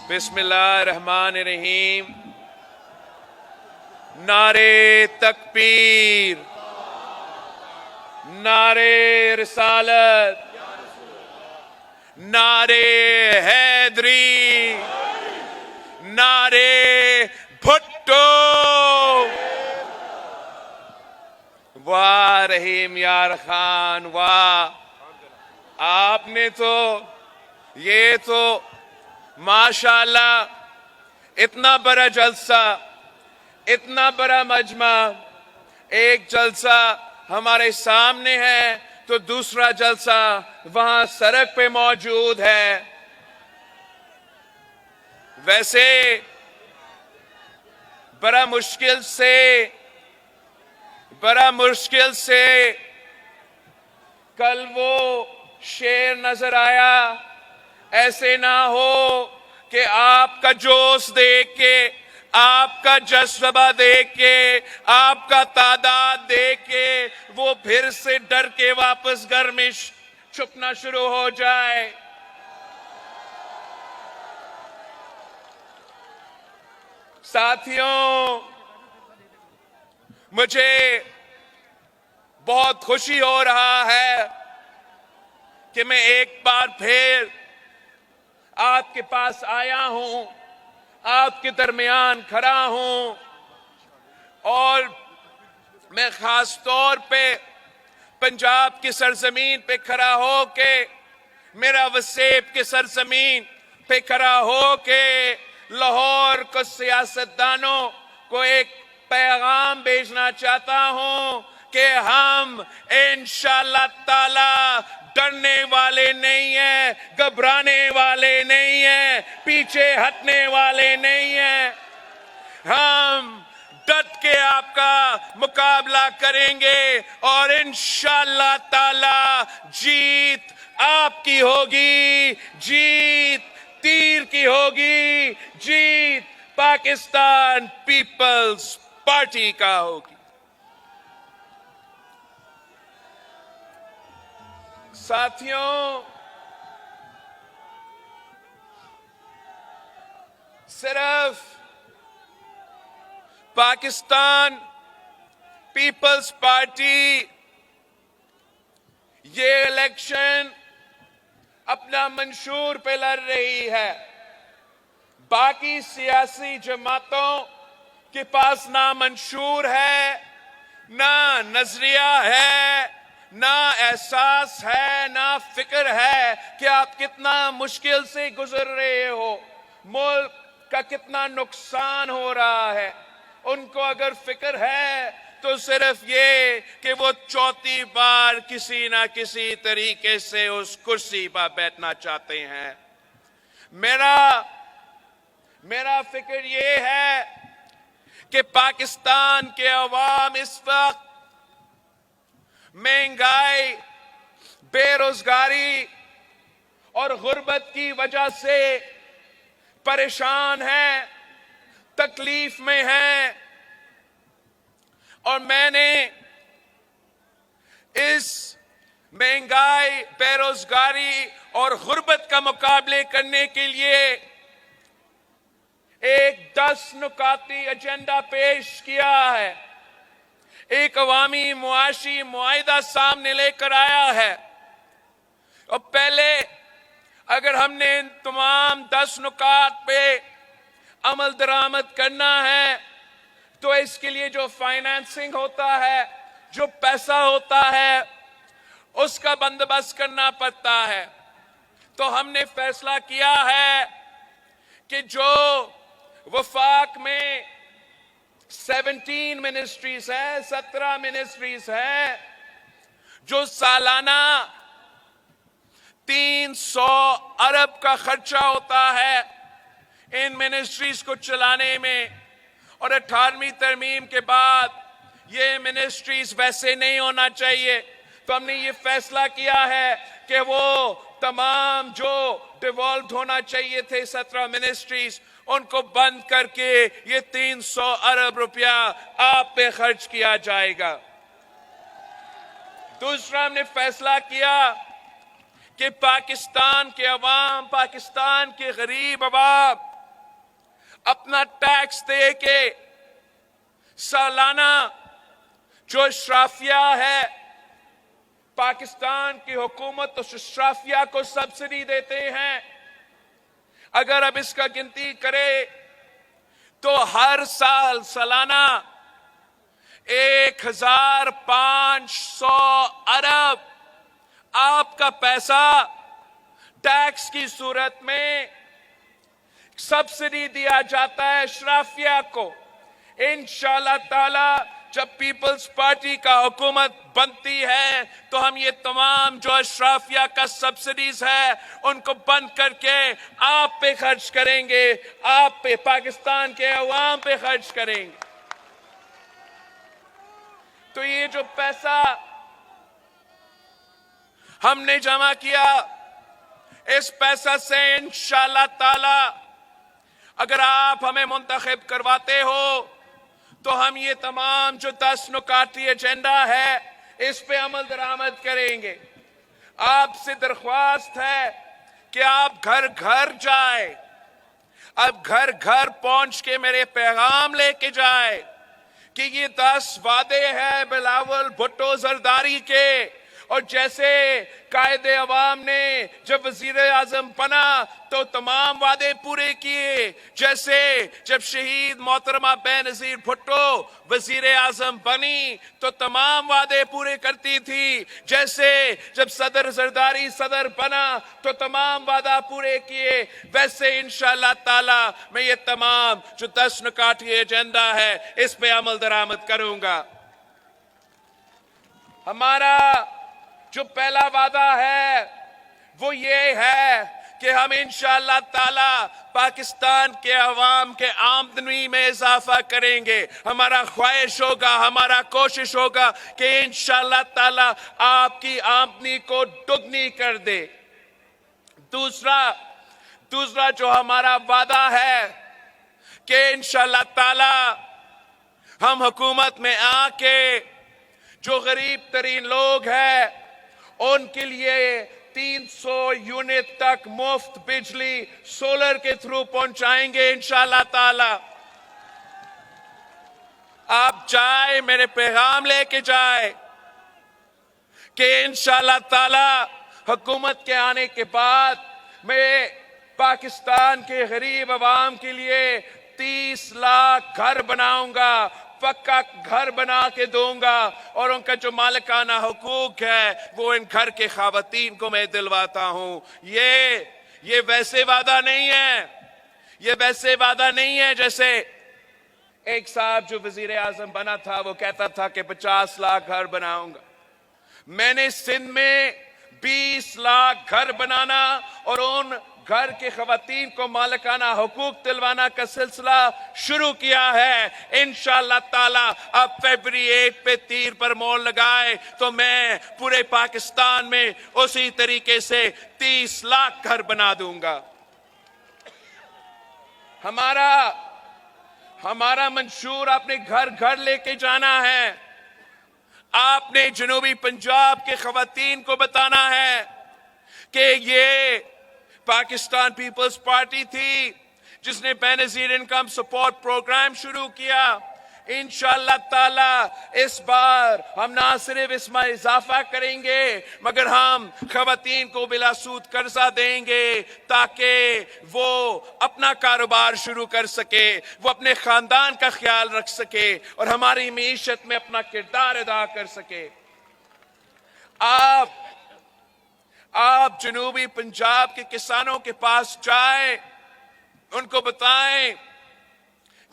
बिस्मिल्लाहिर्रहमानिर्रहीम। नारे तकबीर, नारे रिसालत, नारे हैदरी, नारे भुट्टो। वाह रहीम यार खान, वाह। आपने तो ये तो माशाअल्लाह इतना बड़ा जलसा, इतना बड़ा मजमा, एक जलसा हमारे सामने है तो दूसरा जलसा वहां सड़क पे मौजूद है। वैसे बड़ा मुश्किल से कल वो शेर नजर आया। ऐसे ना हो कि आपका जोश देख के, आपका जज्बा देख के, आपका तादाद देख के वो फिर से डर के वापस घर में छुपना शुरू हो जाए। साथियों, मुझे बहुत खुशी हो रहा है कि मैं एक बार फिर आपके पास आया हूं, आपके दरमियान खड़ा हूं। और मैं खास तौर पे पंजाब की सरजमीन पे खड़ा हो के, मेरा वसेब की सरजमीन पे खड़ा हो के लाहौर को सियासतदानों को एक पैगाम भेजना चाहता हूं कि हम इंशाअल्लाह ताला डरने वाले नहीं है, घबराने वाले नहीं है, पीछे हटने वाले नहीं है। हम डट के आपका मुकाबला करेंगे और इंशाअल्लाह ताला जीत आपकी होगी, जीत तीर की होगी, जीत पाकिस्तान पीपल्स पार्टी का होगी। साथियों, सिर्फ पाकिस्तान पीपल्स पार्टी ये इलेक्शन अपना मंशूर पे लड़ रही है। बाकी सियासी जमातों के पास ना मंशूर है, ना नजरिया है, ना एहसास है, ना फिक्र है कि आप कितना मुश्किल से गुजर रहे हो, मुल्क का कितना नुकसान हो रहा है। उनको अगर फिक्र है तो सिर्फ ये कि वो चौथी बार किसी ना किसी तरीके से उस कुर्सी पर बैठना चाहते हैं। मेरा फिक्र ये है कि पाकिस्तान के अवाम इस वक्त महंगाई, बेरोजगारी और गुर्बत की वजह से परेशान है, तकलीफ में है। और मैंने इस महंगाई, बेरोजगारी और गुर्बत का मुकाबले करने के लिए एक 10 नुकाती एजेंडा पेश किया है, एक अवामी मुआशी मुआहिदा सामने लेकर आया है। और पहले अगर हमने इन तमाम 10 नुकात पे अमल दरामद करना है तो इसके लिए जो फाइनेंसिंग होता है, जो पैसा होता है, उसका बंदोबस्त करना पड़ता है। तो हमने फैसला किया है कि जो वफाक में 17 मिनिस्ट्रीज है, 17 मिनिस्ट्रीज है, जो सालाना 300 अरब का खर्चा होता है इन मिनिस्ट्रीज को चलाने में। और 18वीं तरमीम के बाद ये मिनिस्ट्रीज वैसे नहीं होना चाहिए। तो हमने ये फैसला किया है कि वो तमाम जो डिवॉल्व होना चाहिए थे 17 मिनिस्ट्रीज, उनको बंद करके ये 300 अरब रुपया आप पे खर्च किया जाएगा। दूसरा हमने फैसला किया कि पाकिस्तान के अवाम, पाकिस्तान के गरीब अवाम अपना टैक्स दे के सालाना जो इशराफिया है, पाकिस्तान की हुकूमत उस इशराफिया को सब्सिडी देते हैं। अगर अब इसका गिनती करें तो हर साल सालाना 1500 अरब आपका पैसा टैक्स की सूरत में सब्सिडी दिया जाता है इशराफिया को। इंशाअल्लाह ताला जब पीपल्स पार्टी का हुकूमत बनती है तो हम ये तमाम जो इशराफिया का सब्सिडीज है उनको बंद करके आप पे खर्च करेंगे, आप पे, पाकिस्तान के अवाम पे खर्च करेंगे। तो ये जो पैसा हमने जमा किया, इस पैसा से इंशाअल्लाह ताला अगर आप हमें मुंतखब करवाते हो तो हम ये तमाम जो 10 नुकाती एजेंडा है इस पे अमल दरामद करेंगे। आपसे दरख्वास्त है कि आप घर घर जाए, अब घर घर पहुंच के मेरे पैगाम लेके जाए कि ये 10 वादे हैं बिलावल भुट्टो जरदारी के। और जैसे कायदे अवाम ने जब वजीर आजम बना तो तमाम वादे पूरे किए, जैसे जब शहीद मोहतरमा बेनजीर भुट्टो वजीर आजम बनी तो तमाम वादे पूरे करती थी, जैसे जब सदर जरदारी सदर बना तो तमाम वादा पूरे किए, वैसे इंशाअल्लाह ताला मैं ये तमाम जो 10 नुकाती एजेंडा है इस पे अमल दरामद करूंगा। हमारा जो पहला वादा है वो ये है कि हम इंशाअल्लाह ताला पाकिस्तान के अवाम के आमदनी में इजाफा करेंगे। हमारा ख्वाहिश होगा, हमारा कोशिश होगा कि इंशाअल्लाह ताला आपकी आमदनी को दुगनी कर दे। दूसरा जो हमारा वादा है कि इंशाअल्लाह ताला हम हुकूमत में आके जो गरीब तरीन लोग हैं उनके लिए 300 यूनिट तक मुफ्त बिजली सोलर के थ्रू पहुंचाएंगे इंशाअल्लाह ताला। आप जाए, मेरे पैगाम लेके जाए कि इंशाअल्लाह ताला हुकूमत के आने के बाद मैं पाकिस्तान के गरीब अवाम के लिए 30 लाख घर बनाऊंगा, पक्का घर बना के दूंगा और उनका जो मालिकाना हुकूक है वो इन घर के खवातीन को मैं दिलवाता हूं। ये वैसे वादा नहीं है, ये वैसे वादा नहीं है जैसे एक साहब जो वजीर आजम बना था वो कहता था कि 50 लाख घर बनाऊंगा। मैंने सिंध में 20 लाख घर बनाना और उन घर के खवातीन को मालिकाना हुकूक दिलवाना का सिलसिला शुरू किया है। इंशाअल्लाह ताला अब फरवरी 1 पे तीर पर मोहर लगाए तो मैं पूरे पाकिस्तान में उसी तरीके से 30 लाख घर बना दूंगा। हमारा मंशूर आपने घर घर लेके जाना है। आपने जनूबी पंजाब के खवातीन को बताना है कि ये पाकिस्तान पीपल्स पार्टी थी जिसने बेनजीर इनकम सपोर्ट प्रोग्राम शुरू किया। इंशाअल्लाह ताला इस बार हम ना सिर्फ इसमें इजाफा करेंगे मगर हम खवातीन को बिला सूद कर्जा देंगे ताकि वो अपना कारोबार शुरू कर सके, वो अपने खानदान का ख्याल रख सके और हमारी मीशत में अपना किरदार अदा कर सके। आप जनूबी पंजाब के किसानों के पास जाएं, उनको बताएं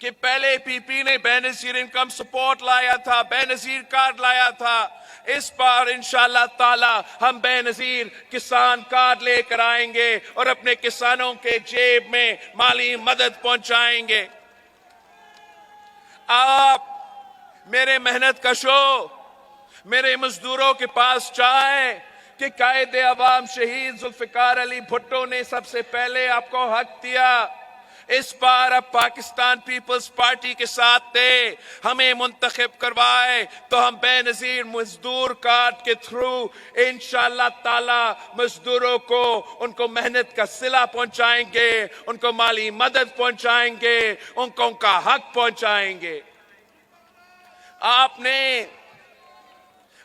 कि पहले पीपी ने बेनजीर इनकम सपोर्ट लाया था, बेनजीर कार्ड लाया था। इस बार इंशाअल्लाह ताला हम बेनजीर किसान कार्ड लेकर आएंगे और अपने किसानों के जेब में माली मदद पहुंचाएंगे। आप मेरे मेहनत कशो, मेरे मजदूरों के पास जाएं कि कायदे अवाम शहीद जुल्फिकार अली भुट्टो ने सबसे पहले आपको हक दिया इस बार अब पाकिस्तान पीपल्स पार्टी के साथ थे, हमें मुंतखब करवाए तो हम बेनजीर मजदूर कार्ड के थ्रू इंशाअल्लाह ताला मजदूरों को उनको मेहनत का सिला पहुंचाएंगे, उनको माली मदद पहुंचाएंगे, उनको उनका हक पहुंचाएंगे।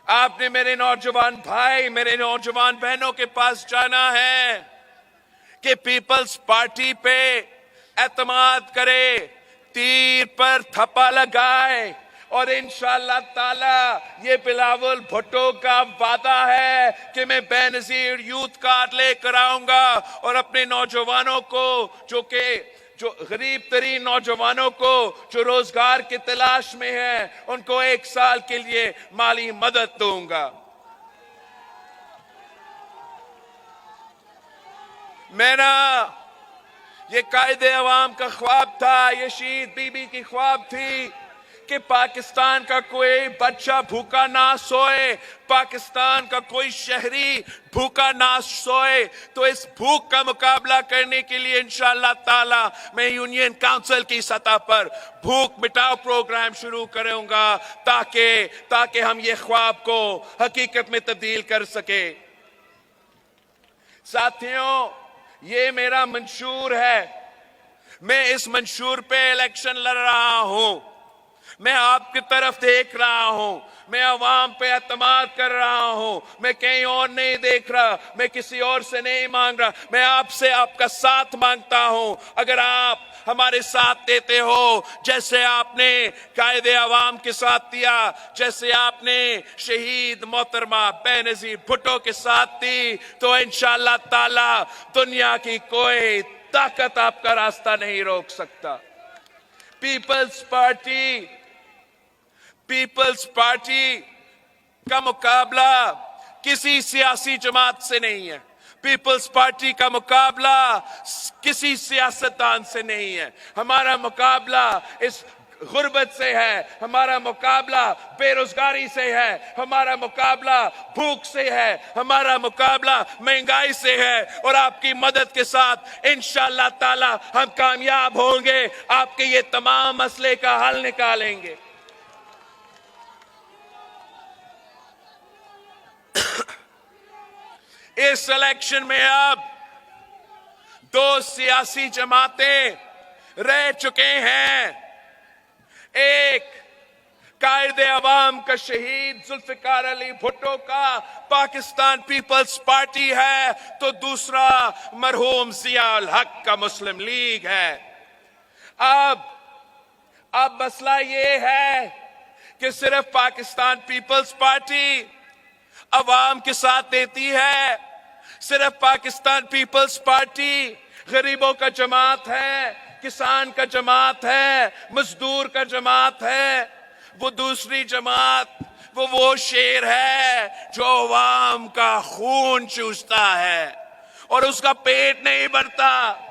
आपने मेरे नौजवान भाई, मेरे नौजवान बहनों के पास जाना है कि पीपल्स पार्टी पे एतमाद करे, तीर पर थप्पा लगाए और इंशाअल्लाह ताला ये बिलावल भुट्टो का वादा है कि मैं बेनजीर यूथ कार्ड लेकर आऊंगा और अपने नौजवानों को जो गरीब तरीन नौजवानों को जो रोजगार की तलाश में है उनको 1 साल के लिए माली मदद दूंगा। मेरा ये कायदे अवाम का ख्वाब था, ये शहीद बीबी की ख्वाब थी कि पाकिस्तान का कोई बच्चा भूखा ना सोए, पाकिस्तान का कोई शहरी भूखा ना सोए। तो इस भूख का मुकाबला करने के लिए इंशाअल्लाह ताला मैं यूनियन काउंसिल की सतह पर भूख मिटाओ प्रोग्राम शुरू करूंगा ताकि हम ये ख्वाब को हकीकत में तब्दील कर सके। साथियों, ये मेरा मंशूर है, मैं इस मंशूर पे इलेक्शन लड़ रहा हूं, मैं आपकी तरफ देख रहा हूं, मैं अवाम पे एतमाद कर रहा हूं, मैं कहीं और नहीं देख रहा, मैं किसी और से नहीं मांग रहा, मैं आपसे आपका साथ मांगता हूं। अगर आप हमारे साथ देते हो, जैसे आपने कायदे अवाम के साथ दिया, जैसे आपने शहीद मोहतरमा बेनजीर भुट्टो के साथ दी, तो इंशाअल्लाह ताला दुनिया की कोई ताकत आपका रास्ता नहीं रोक सकता। पीपल्स पार्टी का मुकाबला किसी सियासी जमात से नहीं है, पीपल्स पार्टी का मुकाबला किसी सियासतदान से नहीं है। हमारा मुकाबला इस गुर्बत से है, हमारा मुकाबला बेरोजगारी से है, हमारा मुकाबला भूख से है, हमारा मुकाबला महंगाई से है और आपकी मदद के साथ इंशाअल्लाह ताला हम कामयाब होंगे, आपके ये तमाम मसले का हल निकालेंगे। इस इलेक्शन में अब 2 सियासी जमातें रह चुके हैं, एक कायदे अवाम का शहीद जुल्फिकार अली भुट्टो का पाकिस्तान पीपल्स पार्टी है, तो दूसरा मरहूम जियाउल हक का मुस्लिम लीग है। अब मसला ये है कि सिर्फ पाकिस्तान पीपल्स पार्टी अवाम के साथ देती है, सिर्फ पाकिस्तान पीपल्स पार्टी गरीबों का जमात है, किसान का जमात है, मजदूर का जमात है। वो दूसरी जमात वो शेर है जो अवाम का खून चूसता है और उसका पेट नहीं भरता।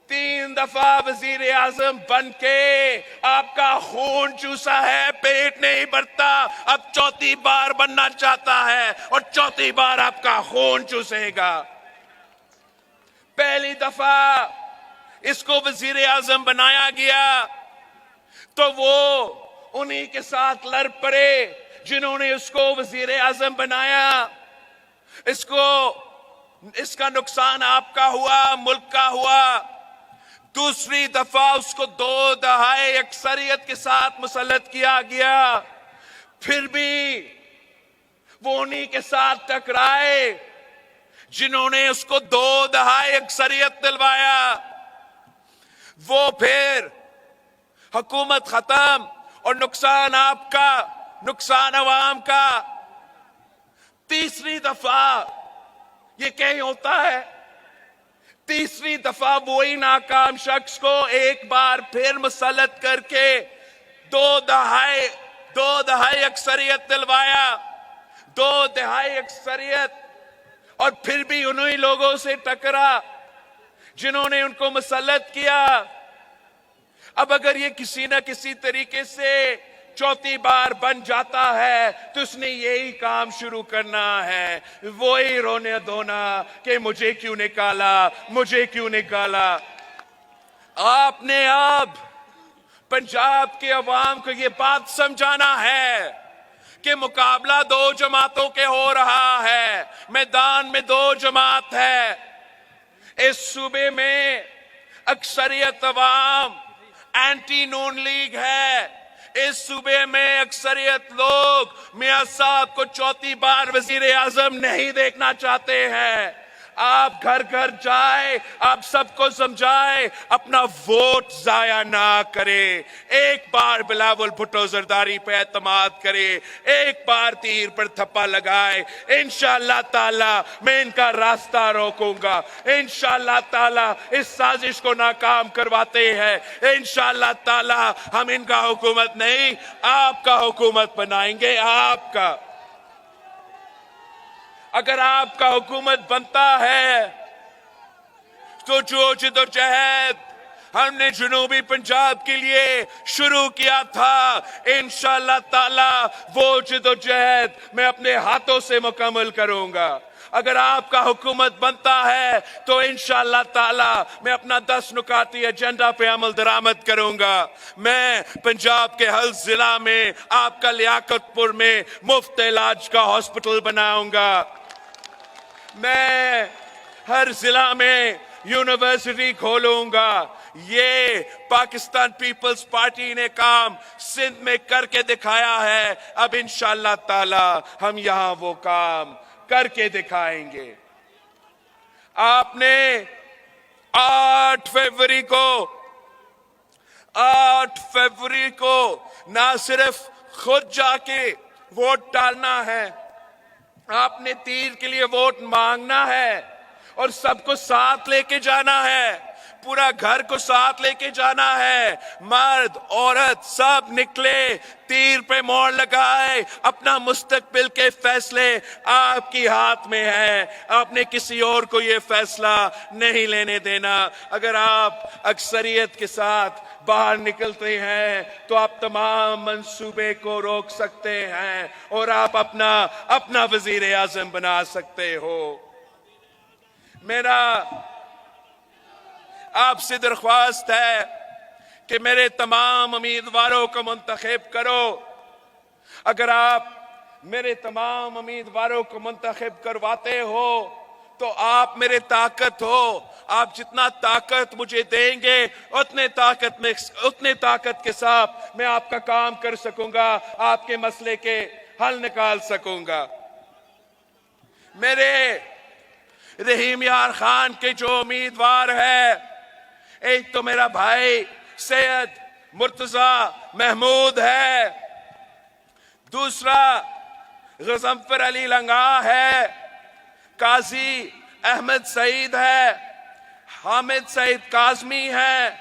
3 दफा वजीर आजम बन के आपका खून चूसा है, पेट नहीं भरता, अब 4थी बार बनना चाहता है और 4थी बार आपका खून चूसेगा। पहली दफा इसको वजीर आजम बनाया गया तो वो उन्हीं के साथ लड़ पड़े जिन्होंने उसको वजीर आजम बनाया। इसका नुकसान आपका हुआ, मुल्क का हुआ। दूसरी दफा उसको 2 दहाई अक्सरियत के साथ मुसल्लत किया गया, फिर भी वो उन्हीं के साथ टकराए जिन्होंने उसको 2 दहाई अक्सरियत दिलवाया। वो फिर हुकूमत खत्म और नुकसान आपका, नुकसान अवाम का। तीसरी दफा ये कहीं होता है, तीसरी दफा वही नाकाम शख्स को एक बार फिर मुसल्लत करके 2 दहाई अक्सरियत दिलवाया, 2 दहाई अक्सरियत, और फिर भी उन्हीं लोगों से टकरा जिन्होंने उनको मुसल्लत किया। अब अगर ये किसी न किसी तरीके से 4थी बार बन जाता है तो उसने यही काम शुरू करना है, वही रोने धोना कि मुझे क्यों निकाला, मुझे क्यों निकाला। आपने अब पंजाब के अवाम को ये बात समझाना है कि मुकाबला दो जमातों के हो रहा है, मैदान में दो जमात है। इस सूबे में अक्सरियत अवाम एंटी नून लीग है। इस सूबे में अक्सरियत लोग मियां साहब को चौथी बार वजीर आजम नहीं देखना चाहते हैं। आप घर घर जाए, आप सबको समझाए, अपना वोट जाया ना करे। एक बार बिलावल भुट्टो जरदारी पे एतमाद करे, एक बार तीर पर थप्पा लगाए। इंशाअल्लाह ताला मैं इनका रास्ता रोकूंगा। इंशाअल्लाह ताला इस साजिश को नाकाम करवाते हैं। इंशाअल्लाह ताला हम इनका हुकूमत नहीं, आपका हुकूमत बनाएंगे। आपका, अगर आपका हुकूमत बनता है तो जो जिदोजहद हमने जुनूबी पंजाब के लिए शुरू किया था, इंशाअल्लाह ताला वो जिदोजहद मैं अपने हाथों से मुकम्मल करूंगा। अगर आपका हुकूमत बनता है तो इंशाअल्लाह ताला मैं अपना 10 नुकाती एजेंडा पे अमल दरामद करूंगा। मैं पंजाब के हर जिला में, आपका लियाकतपुर में मुफ्त इलाज का हॉस्पिटल बनाऊंगा। मैं हर जिला में यूनिवर्सिटी खोलूंगा। ये पाकिस्तान पीपल्स पार्टी ने काम सिंध में करके दिखाया है। अब इंशाअल्लाह ताला हम यहां वो काम करके दिखाएंगे। आपने 8 फरवरी को ना सिर्फ खुद जाके वोट डालना है, आपने तीर के लिए वोट मांगना है और सबको साथ लेके जाना है। पूरा घर को साथ लेके जाना है। मर्द औरत सब निकले, तीर पे मोहर लगाए। अपना मुस्तकबिल के फैसले आपकी हाथ में है। आपने किसी और को ये फैसला नहीं लेने देना। अगर आप अक्सरियत के साथ बाहर निकलते हैं तो आप तमाम मंसूबे को रोक सकते हैं और आप अपना वजीर आजम बना सकते हो। मेरा आपसे दरख्वास्त है कि मेरे तमाम उम्मीदवारों को मुंतखब करो। अगर आप मेरे तमाम उम्मीदवारों को मुंतखब करवाते हो तो आप मेरे ताकत हो। आप जितना ताकत मुझे देंगे उतने ताकत के साथ मैं आपका काम कर सकूंगा, आपके मसले के हल निकाल सकूंगा। मेरे रहीम यार खान के जो उम्मीदवार है, एक तो मेरा भाई सैयद मुर्तजा महमूद है, दूसरा गजम्फर अली लंगा है, काजी अहमद सईद है, हामिद सईद काजमी है,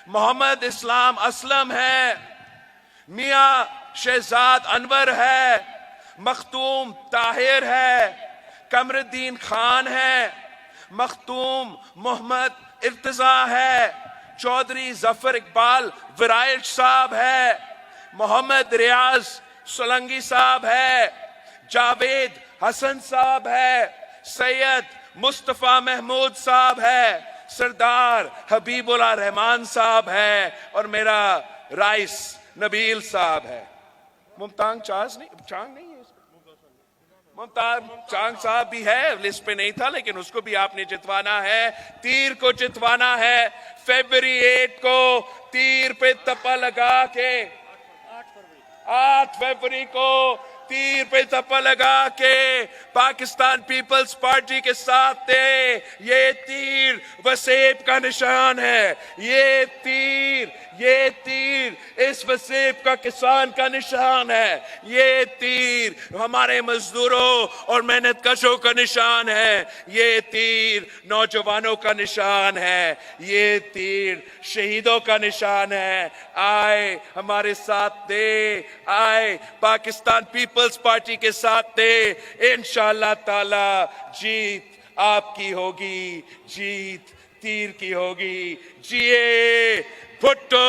मोहम्मद इस्लाम असलम है, मियां शहजाद अनवर है, मखतूम ताहिर है, कमरुद्दीन खान है, मखतूम मोहम्मद इर्तजा है, चौधरी जफर इकबाल विरायत साहब है, मोहम्मद रियाज सोलंगी साहब है, जावेद हसन साहब है, सैयद मुस्तफा महमूद साहब है, सरदार हबीबुल्लाह रहमान साहब है और मेरा राइस नबील साहब है। मुमताज चांग नहीं है, मुमताज चांग साहब भी है, लिस्ट पे नहीं था लेकिन उसको भी आपने जितवाना है। तीर को जितवाना है। फरवरी 8 को तीर पे तप्पा लगा के 8 फरवरी को तीर पे तप्पा लगा के पाकिस्तान पीपल्स पार्टी के साथ थे। ये तीर वसेब का निशान है। ये तीर इस वसेब का किसान का निशान है। ये तीर हमारे मजदूरों और मेहनत कशों का निशान है। ये तीर नौजवानों का निशान है। ये तीर शहीदों का निशान है। आए हमारे साथ दे, आए पाकिस्तान पीपल्स पार्टी के साथ दे। इंशाअल्लाह ताला जीत आपकी होगी, जीत तीर की होगी। जिए भुट्टो।